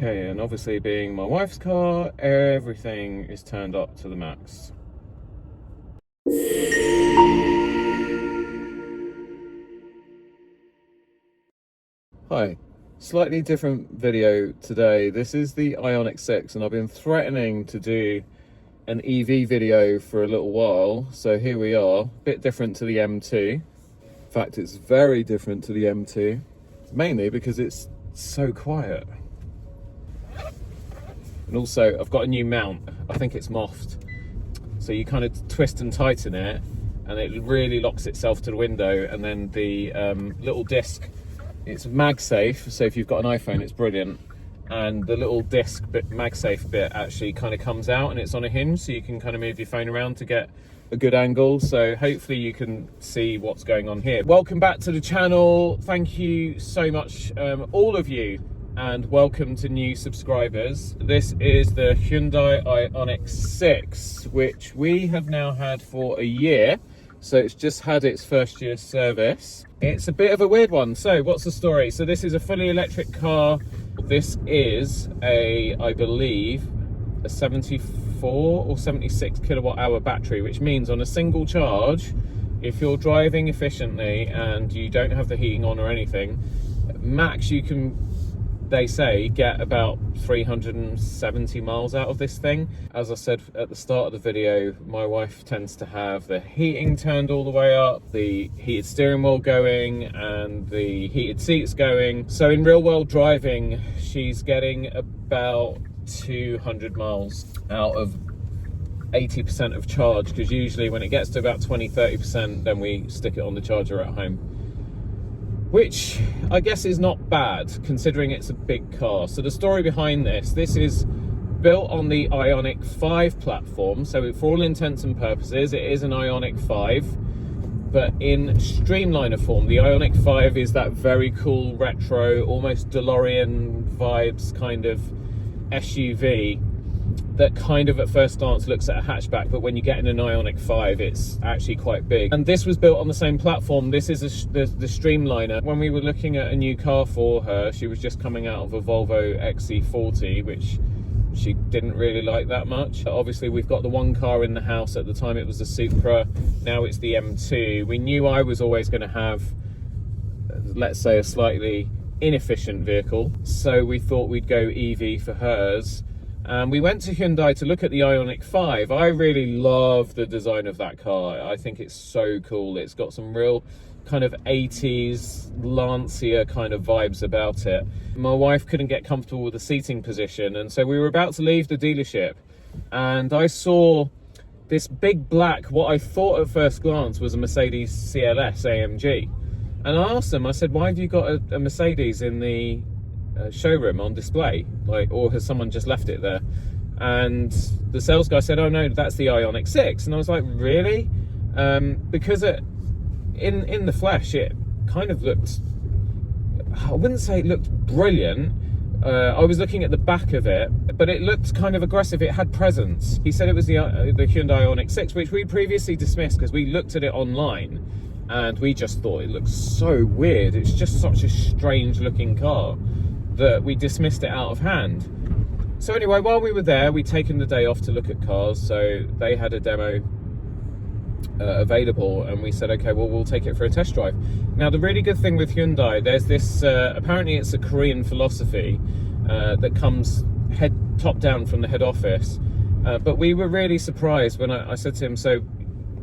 Okay, and obviously being my wife's car, everything is turned up to the max. Hi, slightly different video today. This is the IONIQ 6 and I've been threatening to do an EV video for a little while, so here we are. A bit different to the M2. In fact, it's very different to the M2, mainly because it's so quiet. And also, I've got a new mount. I think it's mouthed. So you kind of twist and tighten it, and it really locks itself to the window, and then the little disc, it's MagSafe, so if you've got an iPhone, it's brilliant. And the little disc bit, MagSafe bit, actually kind of comes out and it's on a hinge, so you can kind of move your phone around to get a good angle. So hopefully you can see what's going on here. Welcome back to the channel. Thank you so much, all of you, and welcome to new subscribers. This is the Hyundai IONIQ 6, which we have now had for a year. So it's just had its first year service. It's a bit of a weird one. So what's the story? So this is a fully electric car. This is I believe, a 74 or 76 kilowatt hour battery, which means on a single charge, if you're driving efficiently and you don't have the heating on or anything, max you can, they say, get about 370 miles out of this thing. As I said at the start of the video, my wife tends to have the heating turned all the way up, the heated steering wheel going, and the heated seats going. So in real world driving, she's getting about 200 miles out of 80% of charge, because usually when it gets to about 20-30%, then we stick it on the charger at home, which I guess is not bad considering it's a big car. So the story behind this is built on the IONIQ 5 platform. So for all intents and purposes, it is an IONIQ 5, but in streamliner form. The IONIQ 5 is that very cool retro, almost DeLorean vibes kind of SUV that kind of at first glance looks at a hatchback, but when you get in an IONIQ 5, it's actually quite big. And this was built on the same platform. This is the Streamliner. When we were looking at a new car for her, she was just coming out of a Volvo XC40, which she didn't really like that much. Obviously, we've got the one car in the house. At the time, it was the Supra. Now it's the M2. We knew I was always going to have, let's say, a slightly inefficient vehicle, so we thought we'd go EV for hers. We went to Hyundai to look at the IONIQ 5. I really love the design of that car. I think it's so cool. It's got some real kind of 80s Lancia kind of vibes about it. My wife couldn't get comfortable with the seating position, and so we were about to leave the dealership, and I saw this big black, what I thought at first glance was a Mercedes CLS AMG. And I asked them, I said, why have you got a Mercedes in the showroom on display, like, or has someone just left it there? And the sales guy said, oh no, that's the IONIQ 6. And I was like, really? Because in the flesh it kind of looked, I wouldn't say it looked brilliant. I was looking at the back of it, but it looked kind of aggressive. It had presence. He said it was the Hyundai IONIQ 6, which we previously dismissed because we looked at it online and we just thought it looked so weird. It's just such a strange looking car that we dismissed it out of hand. So anyway, while we were there, we'd taken the day off to look at cars, so they had a demo available, and we said, okay, well, we'll take it for a test drive. Now, the really good thing with Hyundai, there's this, apparently it's a Korean philosophy that comes top down from the head office, but we were really surprised when I said to him, so,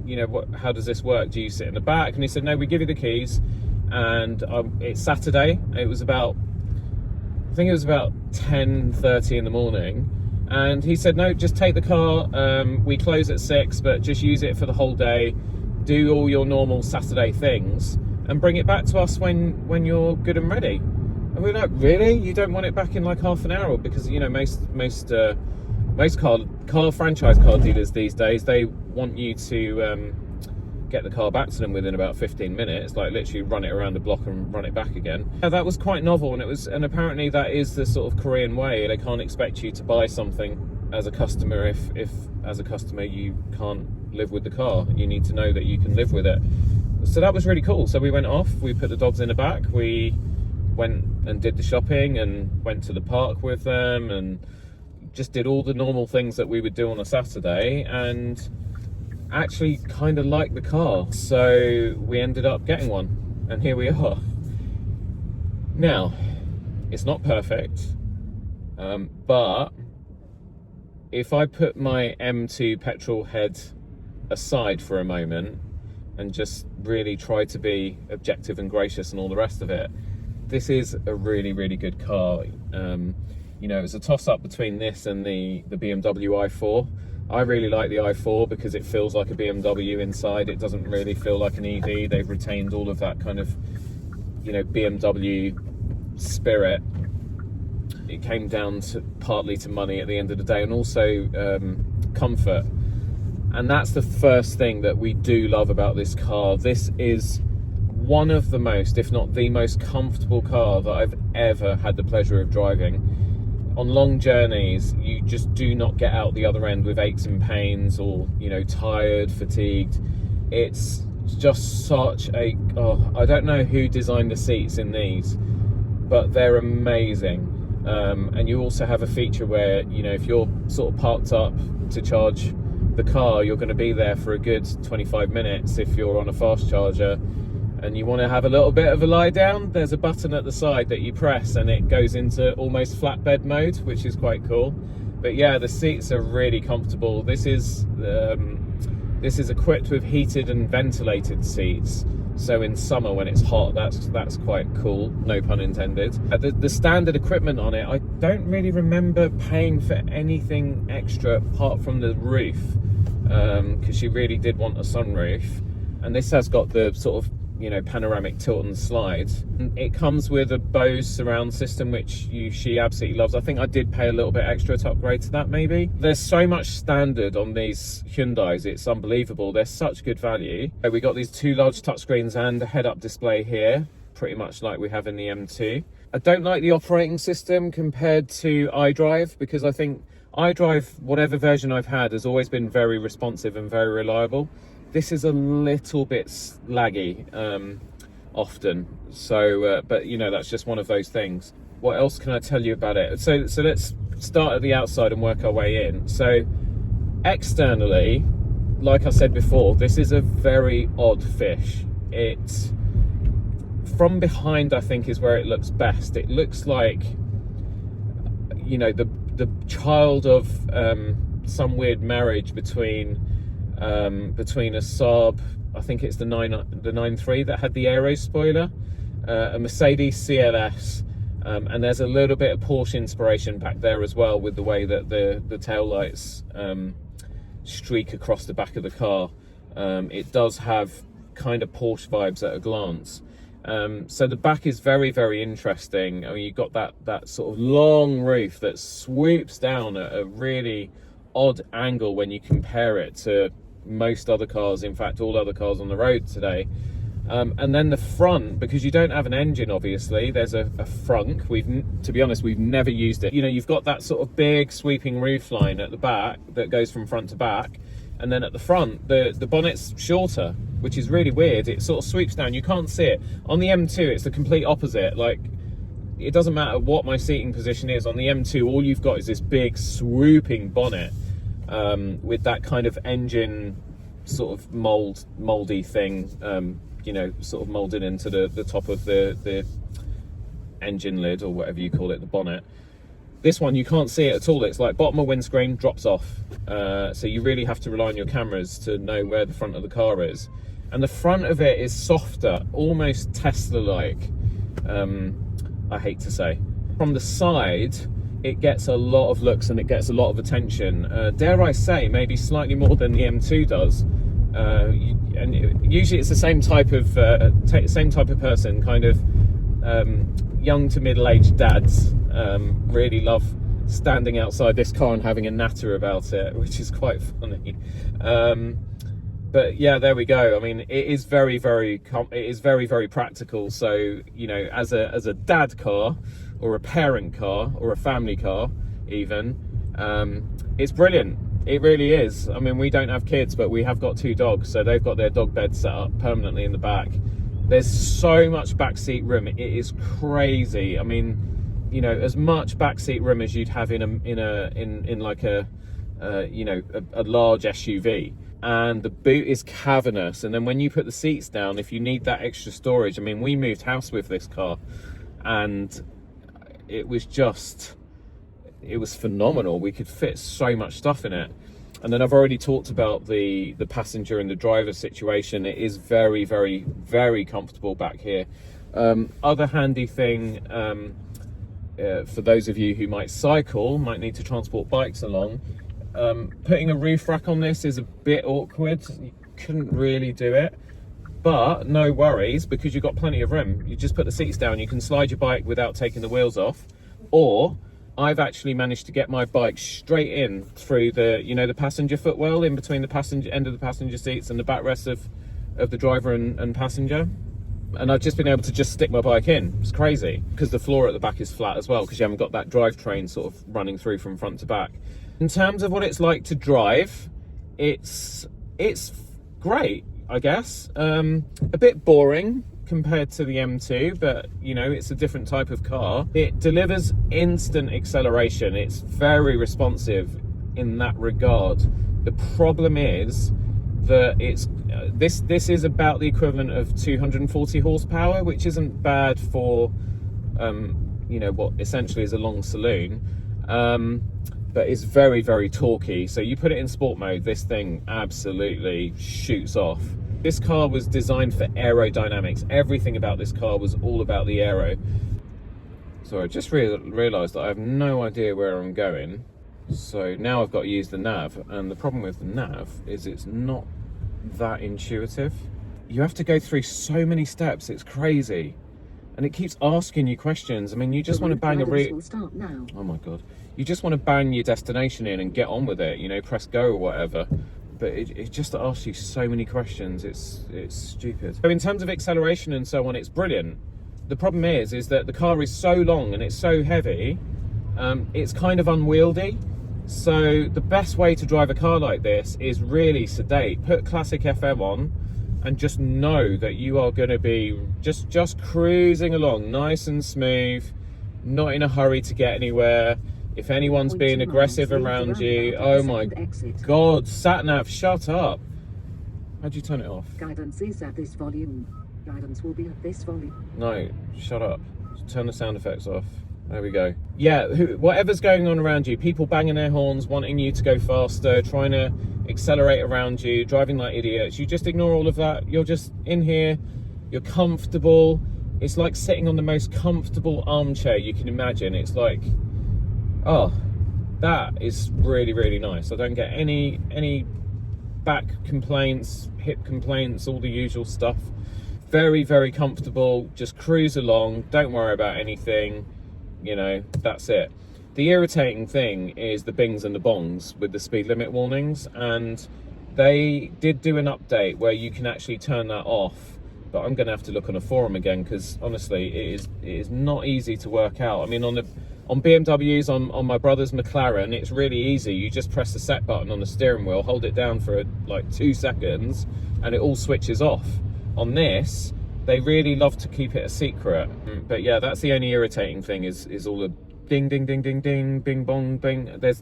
you know, how does this work? Do you sit in the back? And he said, no, we give you the keys, and it's Saturday. It was about, I think it was about 10:30 in the morning, and he said, no, just take the car, we close at 6, but just use it for the whole day, do all your normal Saturday things, and bring it back to us when you're good and ready. And we were like, really? You don't want it back in like half an hour? Because, you know, most car franchise car dealers these days, they want you to get the car back to them within about 15 minutes, like literally run it around the block and run it back again. Yeah, that was quite novel, and apparently that is the sort of Korean way. They can't expect you to buy something as a customer if as a customer you can't live with the car. You need to know that you can live with it. So that was really cool. So we went off, we put the dogs in the back, we went and did the shopping and went to the park with them and just did all the normal things that we would do on a Saturday, and actually kind of liked the car. So we ended up getting one, and here we are. Now, it's not perfect, but if I put my M2 petrol head aside for a moment and just really try to be objective and gracious and all the rest of it, this is a really, really good car. You know, it's a toss-up between this and the BMW i4. I really like the i4 because it feels like a BMW inside. It doesn't really feel like an EV. They've retained all of that kind of, you know, BMW spirit. It came down to partly to money at the end of the day, and also comfort. And that's the first thing that we do love about this car. This is one of the most, if not the most comfortable car that I've ever had the pleasure of driving. On long journeys, you just do not get out the other end with aches and pains, or, you know, tired, fatigued. It's just such a, I don't know who designed the seats in these, but they're amazing. And you also have a feature where, you know, if you're sort of parked up to charge the car, you're going to be there for a good 25 minutes if you're on a fast charger, and you want to have a little bit of a lie down. There's a button at the side that you press and it goes into almost flatbed mode, which is quite cool. But yeah, the seats are really comfortable. This is equipped with heated and ventilated seats, so in summer when it's hot, that's quite cool, no pun intended. The standard equipment on it, I don't really remember paying for anything extra apart from the roof, because she really did want a sunroof. And this has got the sort of, you know, panoramic tilt and slide. It comes with a Bose surround system, which she absolutely loves. I think I did pay a little bit extra to upgrade to that, maybe. There's so much standard on these Hyundais, it's unbelievable. They're such good value. We got these two large touchscreens and a head-up display here, pretty much like we have in the M2. I don't like the operating system compared to iDrive, because I think iDrive, whatever version I've had, has always been very responsive and very reliable. This is a little bit laggy often, so but you know, that's just one of those things. What else can I tell you about it? So let's start at the outside and work our way in. So externally, like I said before, this is a very odd fish. It, from behind, I think, is where it looks best. It looks like, you know, the child of some weird marriage between a Saab, I think it's the 9.3 that had the aero spoiler, a Mercedes CLS, and there's a little bit of Porsche inspiration back there as well, with the way that the tail lights streak across the back of the car. It does have kind of Porsche vibes at a glance. So the back is very, very interesting. I mean, you've got that sort of long roof that swoops down at a really odd angle when you compare it to most other cars, in fact all other cars on the road today. And then the front, because you don't have an engine, obviously, there's a frunk. To be honest, we've never used it. You know, you've got that sort of big sweeping roof line at the back that goes from front to back, and then at the front the bonnet's shorter, which is really weird. It sort of sweeps down, you can't see it. On the M2 it's the complete opposite. Like, it doesn't matter what my seating position is, on the M2 all you've got is this big swooping bonnet, with that kind of engine sort of moldy thing, you know, sort of molded into the top of the engine lid, or whatever you call it, the bonnet. This one, you can't see it at all. It's like bottom of windscreen, drops off. So you really have to rely on your cameras to know where the front of the car is. And the front of it is softer, almost Tesla-like, I hate to say. From the side, it gets a lot of looks and it gets a lot of attention. Dare I say, maybe slightly more than the M2 does. And usually it's the same type of person, kind of young to middle-aged dads. Really love standing outside this car and having a natter about it, which is quite funny. But yeah, there we go. I mean, it is very, very practical. So, you know, as a dad car, or a parent car, or a family car even, it's brilliant. It really is. I mean, we don't have kids, but we have got two dogs, so they've got their dog bed set up permanently in the back. There's so much backseat room. It is crazy. I mean, you know, as much backseat room as you'd have in like a large SUV. And the boot is cavernous. And then when you put the seats down, if you need that extra storage, I mean, we moved house with this car, and it was phenomenal. We could fit so much stuff in it. And then I've already talked about the passenger and the driver situation. It is very, very, very comfortable back here. Other handy thing, for those of you who might cycle, might need to transport bikes along, putting a roof rack on this is a bit awkward. You couldn't really do it, but no worries, because you've got plenty of room. You just put the seats down, you can slide your bike without taking the wheels off, or I've actually managed to get my bike straight in through the, you know, the passenger footwell in between the passenger end of the passenger seats and the backrest of the driver and passenger. And I've just been able to just stick my bike in. It's crazy, because the floor at the back is flat as well, because you haven't got that drivetrain sort of running through from front to back. In terms of what it's like to drive, it's great, I guess. A bit boring compared to the M2, but you know, it's a different type of car. It delivers instant acceleration. It's very responsive in that regard. The problem is that it's this is about the equivalent of 240 horsepower, which isn't bad for you know, what essentially is a long saloon, but it's very, very torquey. So you put it in sport mode, this thing absolutely shoots off. This car was designed for aerodynamics. Everything about this car was all about the aero. So I just realised that I have no idea where I'm going. So now I've got to use the nav. And the problem with the nav is it's not that intuitive. You have to go through so many steps. It's crazy. And it keeps asking you questions. I mean, you just want to bang a oh my God. You just want to bang your destination in and get on with it. You know, press go or whatever. But it just asks you so many questions. It's stupid. So in terms of acceleration and so on, it's brilliant. The problem is that the car is so long and it's so heavy, it's kind of unwieldy. So the best way to drive a car like this is really sedate. Put classic FM on and just know that you are going to be just cruising along nice and smooth, not in a hurry to get anywhere. If anyone's being aggressive around you, oh my God, sat-nav, shut up. How'd you turn it off? Guidance is at this volume. Guidance will be at this volume. No, shut up. Turn the sound effects off. There we go. Yeah, whatever's going on around you, people banging their horns, wanting you to go faster, trying to accelerate around you, driving like idiots. You just ignore all of that. You're just in here, you're comfortable. It's like sitting on the most comfortable armchair you can imagine. It's like, oh, that is really, really nice. I don't get any back complaints, hip complaints, all the usual stuff. Very, very comfortable. Just cruise along. Don't worry about anything. You know, that's it. The irritating thing is the bings and the bongs with the speed limit warnings. And they did do an update where you can actually turn that off. But I'm going to have to look on a forum again, because honestly, it is not easy to work out. I mean, on BMWs, on my brother's McLaren, it's really easy. You just press the set button on the steering wheel, hold it down for like 2 seconds, and it all switches off. On this, they really love to keep it a secret. But yeah, that's the only irritating thing is all the ding, ding, ding, ding, ding, bing, bong, bing. There's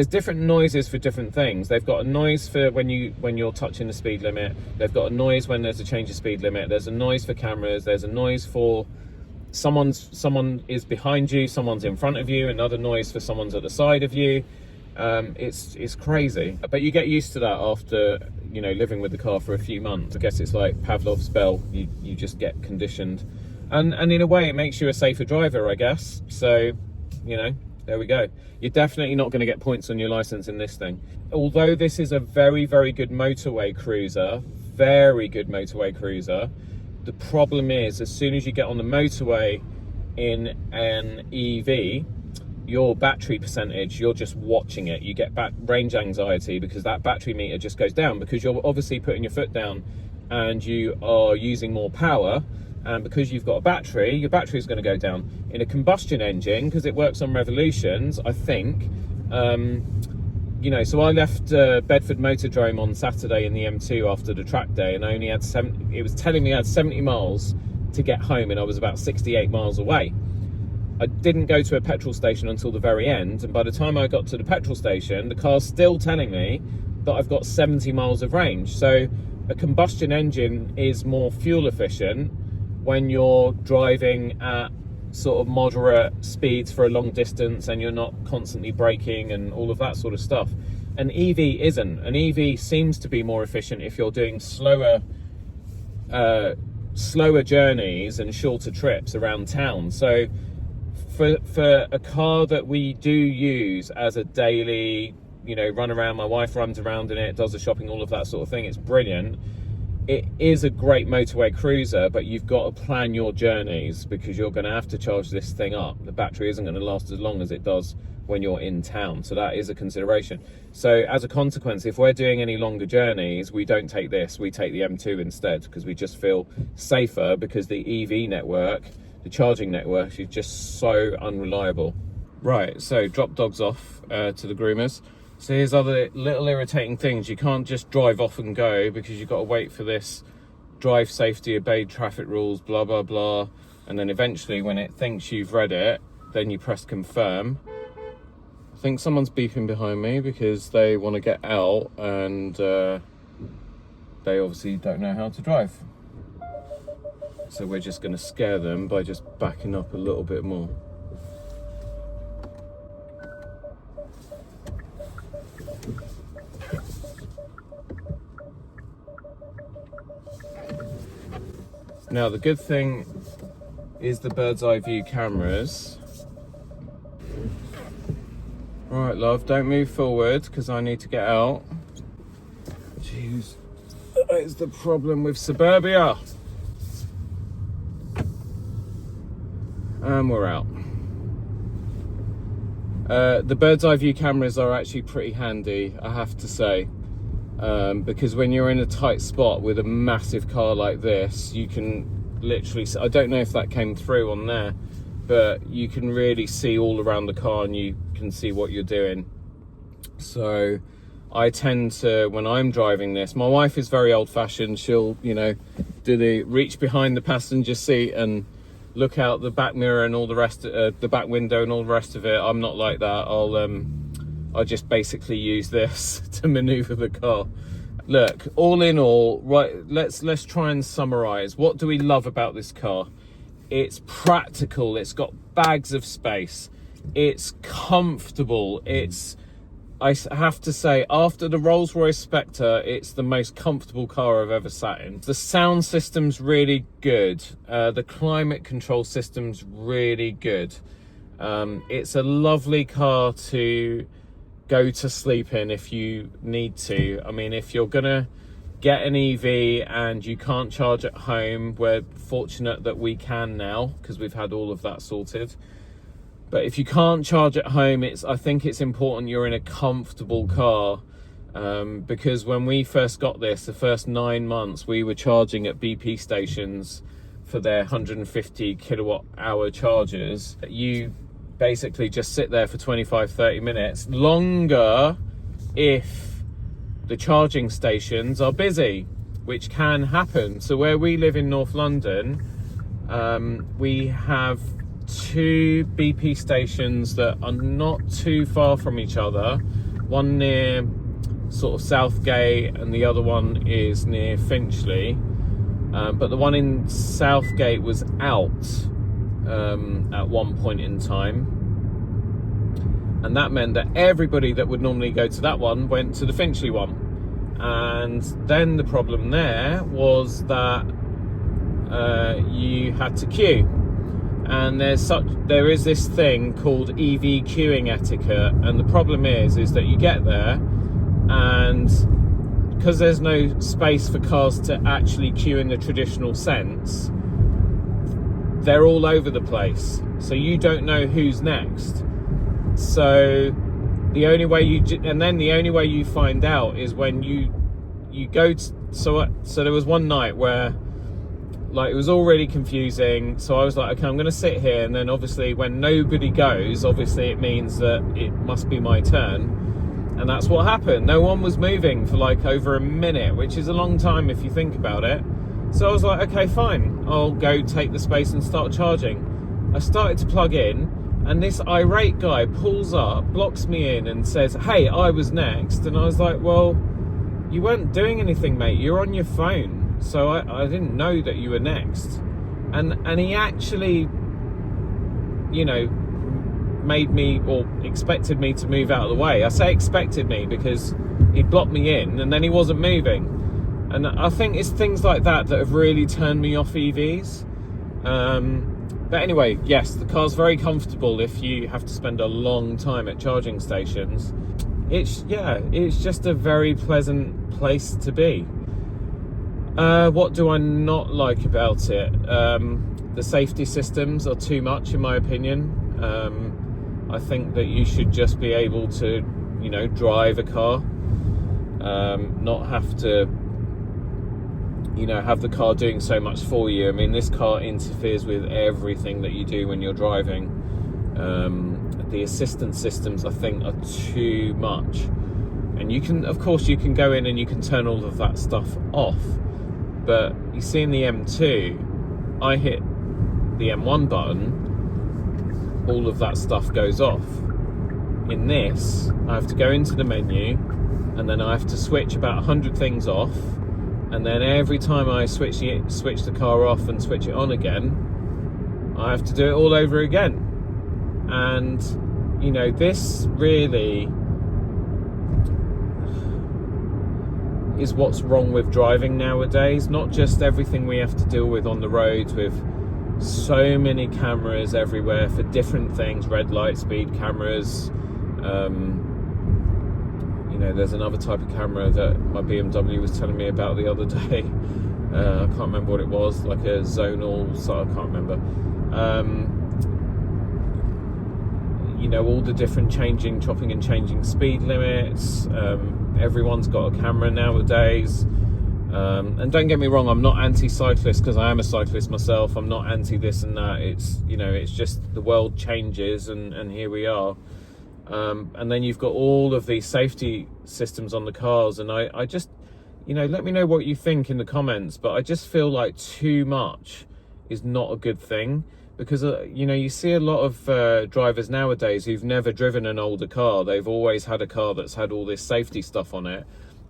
different noises for different things. They've got a noise for when you're touching the speed limit. They've got a noise when there's a change of speed limit. There's a noise for cameras. There's a noise for someone is behind you, someone's in front of you, another noise for someone's at the side of you. It's crazy, but you get used to that after, you know, living with the car for a few months. I guess it's like Pavlov's bell. You just get conditioned, and in a way it makes you a safer driver, I guess. So, you know, there we go. You're definitely not going to get points on your license in this thing. Although this is a very, very good motorway cruiser, the problem is, as soon as you get on the motorway in an EV, your battery percentage, you're just watching it. You get range anxiety because that battery meter just goes down, because you're obviously putting your foot down and you are using more power. And because you've got a battery, your battery is going to go down. In a combustion engine, because it works on revolutions, I think, you know, so I left Bedford Motordrome on Saturday in the M2 after the track day, and I only had it was telling me I had 70 miles to get home, and I was about 68 miles away. I didn't go to a petrol station until the very end, and by the time I got to the petrol station, the car's still telling me that I've got 70 miles of range. So a combustion engine is more fuel efficient when you're driving at sort of moderate speeds for a long distance and you're not constantly braking and all of that sort of stuff. An EV isn't. An EV seems to be more efficient if you're doing slower journeys and shorter trips around town. So for a car that we do use as a daily, you know, run around, my wife runs around in it, does the shopping, all of that sort of thing, it's brilliant. It is a great motorway cruiser, but you've got to plan your journeys because you're going to have to charge this thing up. The battery isn't going to last as long as it does when you're in town, so that is a consideration. So as a consequence, if we're doing any longer journeys, we don't take this, we take the M2 instead, because we just feel safer, because the EV network, the charging network, is just so unreliable. Right, so drop dogs off to the groomers. So here's other little irritating things. You can't just drive off and go because you've got to wait for this drive safety, obey traffic rules, blah, blah, blah. And then eventually when it thinks you've read it, then you press confirm. I think someone's beeping behind me because they want to get out and they obviously don't know how to drive. So we're just going to scare them by just backing up a little bit more. Now the good thing is the bird's eye view cameras. Alright love, don't move forward because I need to get out. Jeez, that is the problem with suburbia. And we're out. The bird's eye view cameras are actually pretty handy, I have to say. Because when you're in a tight spot with a massive car like this, you can literally, I don't know if that came through on there, but you can really see all around the car and you can see what you're doing. So I tend to, when I'm driving this, my wife is very old-fashioned. She'll, you know, do the reach behind the passenger seat and look out the back mirror and all the rest, the back window and all the rest of it. I'm not like that. I just basically use this to maneuver the car. Look, all in all, right, let's try and summarize. What do we love about this car? It's practical, it's got bags of space, it's comfortable, I have to say, after the Rolls-Royce Spectre, it's the most comfortable car I've ever sat in. The sound system's really good, the climate control system's really good. It's a lovely car to go to sleep in if you need to. I mean, if you're gonna get an EV and you can't charge at home, we're fortunate that we can now because we've had all of that sorted. But if you can't charge at home, I think it's important you're in a comfortable car, because when we first got this, the first 9 months, we were charging at BP stations for their 150 kilowatt hour chargers. You basically just sit there for 25-30 minutes longer if the charging stations are busy, which can happen. So where we live in North London, we have 2 BP stations that are not too far from each other, one near sort of Southgate and the other one is near Finchley, but the one in Southgate was out at one point in time, and that meant that everybody that would normally go to that one went to the Finchley one. And then the problem there was that you had to queue, and there is this thing called EV queuing etiquette, and the problem is that you get there, and because there's no space for cars to actually queue in the traditional sense, they're all over the place, so you don't know who's next. So the only way you find out is when you go to, so there was one night where, like, it was all really confusing, so I was like, okay, I'm gonna sit here, and then obviously when nobody goes, obviously it means that it must be my turn. And that's what happened. No one was moving for like over a minute, which is a long time if you think about it. So I was like, okay, fine, I'll go take the space and start charging. I started to plug in, and this irate guy pulls up, blocks me in, and says, hey, I was next. And I was like, well, you weren't doing anything, mate. You're on your phone. So I didn't know that you were next. And he actually, you know, made me, or expected me to move out of the way. I say expected me because he blocked me in and then he wasn't moving. And I think it's things like that that have really turned me off EVs. But anyway, yes, the car's very comfortable if you have to spend a long time at charging stations. It's just a very pleasant place to be. What do I not like about it? The safety systems are too much, in my opinion. I think that you should just be able to, you know, drive a car, not have to, you know, have the car doing so much for you. I mean, this car interferes with everything that you do when you're driving. The assistance systems, I think, are too much. And you can, of course, you can go in and you can turn all of that stuff off. But you see in the M2, I hit the M1 button, all of that stuff goes off. In this, I have to go into the menu, and then I have to switch about 100 things off. And then every time I switch the car off and switch it on again, I have to do it all over again. And, you know, this really is what's wrong with driving nowadays. Not just everything we have to deal with on the roads, with so many cameras everywhere for different things, red light, speed cameras. You know, there's another type of camera that my BMW was telling me about the other day. I can't remember what it was, like a zonal, so I can't remember. You know, all the different chopping and changing speed limits. Everyone's got a camera nowadays. And don't get me wrong, I'm not anti-cyclist, because I am a cyclist myself. I'm not anti this and that. It's, you know, it's just the world changes, and here we are. And then you've got all of these safety systems on the cars, and I just, you know, let me know what you think in the comments, but I just feel like too much is not a good thing, because you know, you see a lot of drivers nowadays who've never driven an older car. They've always had a car that's had all this safety stuff on it,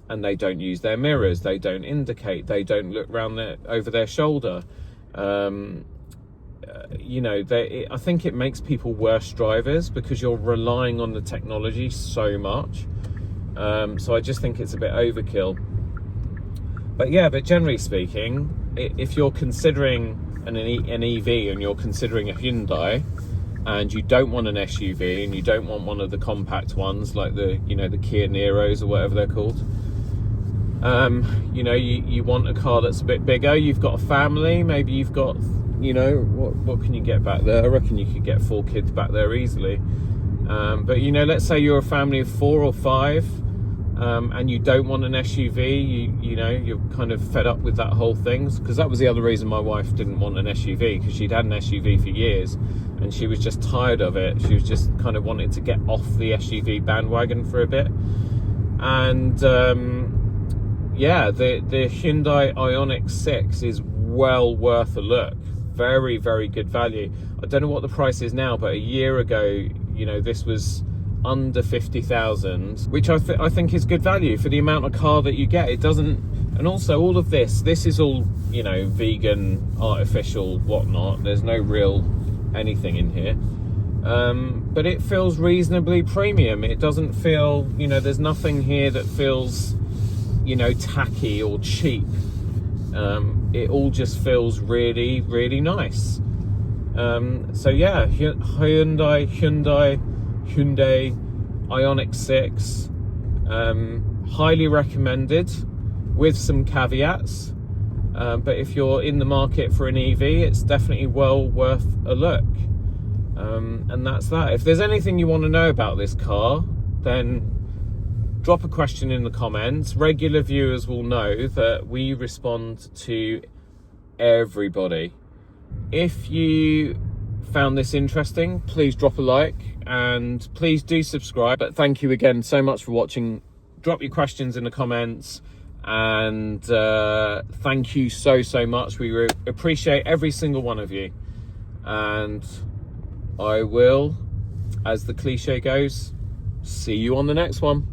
and they don't use their mirrors, they don't indicate, they don't look round over their shoulder. You know, I think it makes people worse drivers, because you're relying on the technology so much. So I just think it's a bit overkill. But yeah, but generally speaking, if you're considering an EV and you're considering a Hyundai, and you don't want an SUV and you don't want one of the compact ones like the, you know, the Kia Niros or whatever they're called, you know, you want a car that's a bit bigger, you've got a family, maybe you've got, you know, what can you get back there? I reckon you could get 4 kids back there easily. But, you know, let's say you're a family of 4 or 5, and you don't want an SUV, you know, you're kind of fed up with that whole thing. Because that was the other reason my wife didn't want an SUV, because she'd had an SUV for years, and she was just tired of it. She was just kind of wanting to get off the SUV bandwagon for a bit. And, yeah, the Hyundai IONIQ 6 is well worth a look. Very, very good value. I don't know what the price is now, but a year ago, you know, this was under 50,000, which I think is good value for the amount of car that you get. It doesn't, and also all of this is all, you know, vegan, artificial, whatnot. There's no real anything in here. But it feels reasonably premium. It doesn't feel, you know, there's nothing here that feels, you know, tacky or cheap. It all just feels really, really nice. So yeah, Hyundai IONIQ 6, highly recommended, with some caveats. But if you're in the market for an EV, it's definitely well worth a look. And that's that. If there's anything you want to know about this car, then drop a question in the comments. Regular viewers will know that we respond to everybody. If you found this interesting, please drop a like and please do subscribe. But thank you again so much for watching. Drop your questions in the comments, and thank you so much. We appreciate every single one of you, and I will, as the cliche goes, see you on the next one.